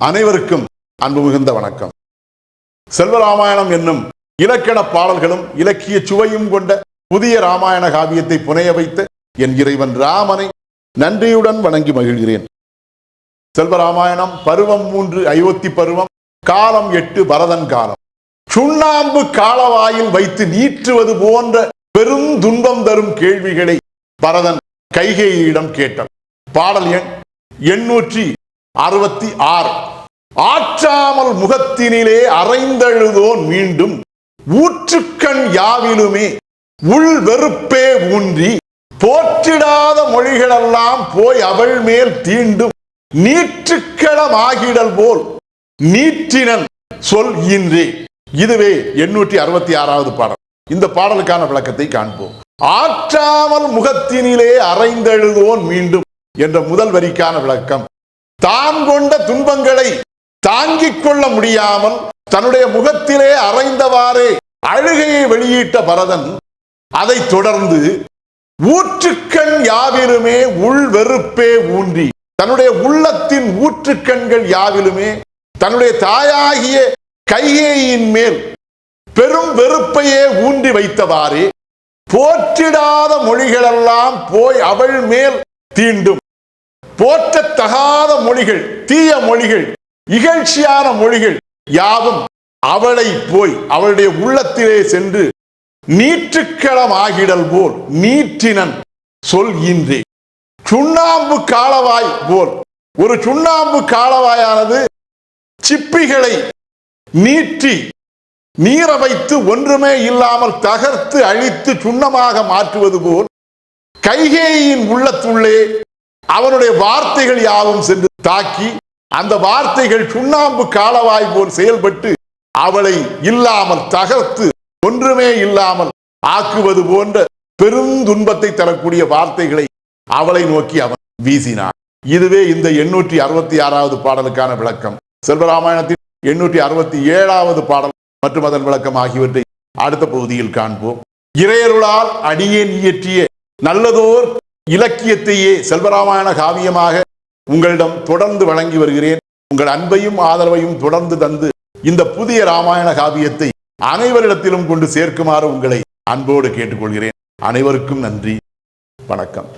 அனைவருக்கும் அன்பு மிகுந்த வணக்கம். செல்வராமாயணம் என்னும் இலக்கண பாடல்களும் இலக்கிய சுவையும் கொண்ட புதிய ராமாயண காவியத்தை புனைய வைத்த என் இறைவன் ராமனை நன்றியுடன் வணங்கி மகிழ்கிறேன். செல்வராமாயணம் பருவம் 3 அயோத்தி பருவம், காலம் 8 பரதன் காலம். சுண்ணாம்பு காலவாயில் வைத்து நீற்றுவது போன்ற பெரும் துன்பம் தரும் கேள்விகளை பரதன் கைகேயியிடம் கேட்டான். பாடல் எண் 866. ஆற்றாமல் முகத்தினிலே அறைந்தழுதோன் மீண்டும் ஊற்றுக்கண் யாவிலுமே உள் வெறுப்பே ஊன்றி போற்றிடாத மொழிகளெல்லாம் போய் அவள் மேல் தீண்டும் நீற்றுக்களமாகிடல் போல் நீற்றினன் சொல் இன்றே. இதுவே 866வது பாடல். இந்த பாடலுக்கான விளக்கத்தை காண்போம். ஆற்றாமல் முகத்தினிலே அறைந்தழுதோன் மீண்டும் என்ற முதல் வரிக்கான விளக்கம், தான் கொண்ட துன்பங்களை தாங்கிக் கொள்ள முடியாமல் தன்னுடைய முகத்திலே அறைந்தவாறே அழுகையை வெளியிட்ட பரதன் அதை தொடர்ந்து ஊற்றுக்கண் யாவிலுமே உள் வெறுப்பே ஊன்றி, தன்னுடைய உள்ளத்தின் ஊற்றுக்கண்கள் யாவிலுமே தன்னுடைய தாயாகிய கைகேயின் மேல் பெரும் வெறுப்பையே ஊன்றி வைத்தவாறே போற்றிடாத மொழிகளெல்லாம் போய் அவள் மேல் தீண்டும். போற்றத்தகாத மொழிகள், தீய மொழிகள், இகழ்ச்சியான மொழிகள் யாவும் அவளை போய் அவளுடைய உள்ளத்திலே சென்று நீற்றுக்களம் ஆகிடல் போல் நீற்றினன் சொல் இன்றே. சுண்ணாம்பு காலவாய் போல், ஒரு சுண்ணாம்பு காலவாயானது சிப்பிகளை நீற்றி நீர வைத்து ஒன்றுமே இல்லாமல் தகர்த்து அழித்து சுண்ணமாக மாற்றுவது போல் கைகேயின் உள்ளத்துள்ளே அவனுடைய வார்த்தைகள் யாவும் சென்று தாக்கி அந்த வார்த்தைகள் சுண்ணாம்பு காலவாய் போல் செயல்பட்டு அவளை இல்லாமல் தகர்த்து ஒன்றுமே இல்லாமல் ஆக்குவது போன்ற பெரும் துன்பத்தை தரக்கூடிய வார்த்தைகளை அவளை நோக்கி அவன் வீசினான். இதுவே இந்த 866வது பாடலுக்கான விளக்கம். செல்வராமாயணத்தின் 867வது பாடல் மற்றும் அதன் விளக்கம் ஆகியவற்றை அடுத்த பகுதியில் காண்போம். இறையருளால் அடியேன் இயற்றிய நல்லதோர் இலக்கியத்தையே செல்வராமாயண காவியமாக உங்களிடம் தொடர்ந்து வழங்கி வருகிறேன். உங்கள் அன்பையும் ஆதரவையும் தொடர்ந்து தந்து இந்த புதிய ராமாயண காவியத்தை அனைவரிடத்திலும் கொண்டு சேர்க்குமாறு உங்களை அன்போடு கேட்டுக்கொள்கிறேன். அனைவருக்கும் நன்றி, வணக்கம்.